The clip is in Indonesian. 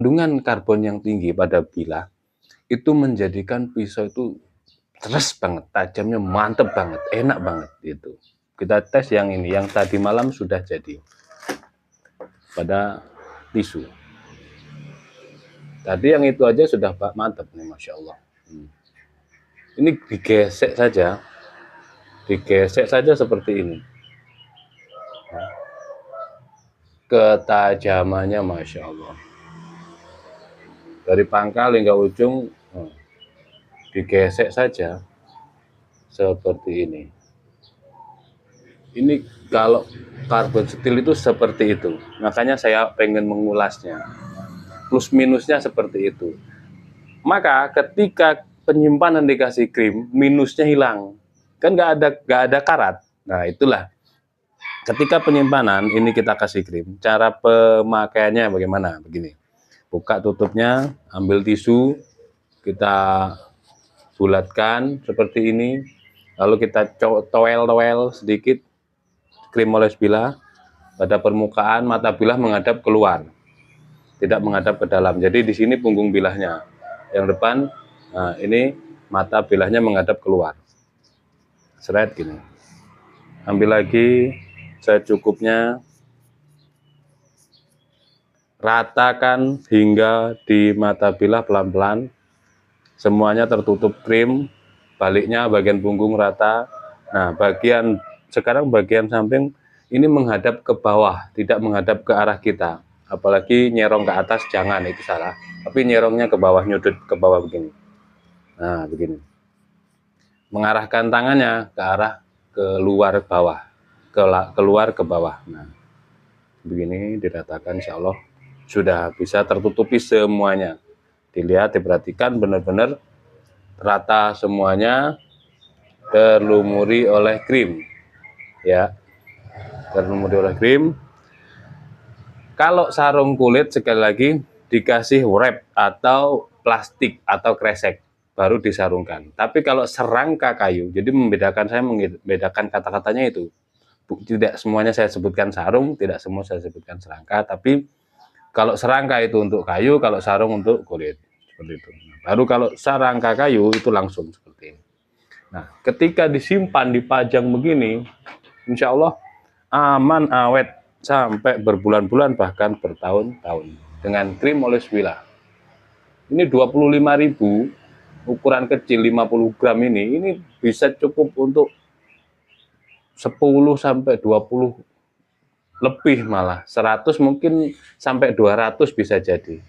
Kandungan karbon yang tinggi pada bilah itu menjadikan pisau itu keras banget, tajamnya mantep banget, enak banget gitu. Kita tes yang ini, yang tadi malam sudah jadi pada tisu. Tadi yang itu aja sudah mantep nih, Masya Allah. Ini digesek saja seperti ini. Ketajamannya Masya Allah. Dari pangkal hingga ujung digesek saja seperti ini. Ini kalau karbon steel itu seperti itu, makanya saya pengen mengulasnya. Plus minusnya seperti itu. Maka ketika penyimpanan dikasih krim, minusnya hilang, kan nggak ada karat. Nah itulah ketika penyimpanan ini kita kasih krim, cara pemakaiannya bagaimana? Begini, buka tutupnya, ambil tisu, kita bulatkan seperti ini, lalu kita toel sedikit krim oles bilah pada permukaan mata bilah menghadap keluar, tidak menghadap ke dalam. Jadi di sini punggung bilahnya, yang depan, nah ini mata bilahnya menghadap keluar. Seret gini. Ambil lagi secukupnya, ratakan hingga di mata bilah pelan-pelan, semuanya tertutup krim, baliknya bagian punggung rata. Nah sekarang bagian samping ini menghadap ke bawah, tidak menghadap ke arah kita. Apalagi nyerong ke atas, jangan, itu salah. Tapi nyerongnya ke bawah, nyudut ke bawah begini. Nah begini, mengarahkan tangannya ke arah keluar bawah, keluar ke bawah. Nah begini diratakan, insya Allah sudah bisa tertutupi semuanya. Dilihat, diperhatikan benar-benar rata semuanya, terlumuri oleh krim ya, terlumuri oleh krim. Kalau sarung kulit sekali lagi dikasih wrap atau plastik atau kresek baru disarungkan. Tapi kalau serangka kayu, jadi saya membedakan kata-katanya itu. Tidak semuanya saya sebutkan sarung, tidak semua saya sebutkan serangka, tapi kalau serangka itu untuk kayu, kalau sarung untuk kulit, seperti itu. Baru kalau serangka kayu itu langsung seperti ini. Nah, ketika disimpan dipajang begini, insya Allah aman awet sampai berbulan-bulan bahkan bertahun-tahun dengan krim oles bilah. Ini 25.000, ukuran kecil 50 gram ini bisa cukup untuk 10 sampai 20, lebih malah 100 mungkin sampai 200 bisa jadi.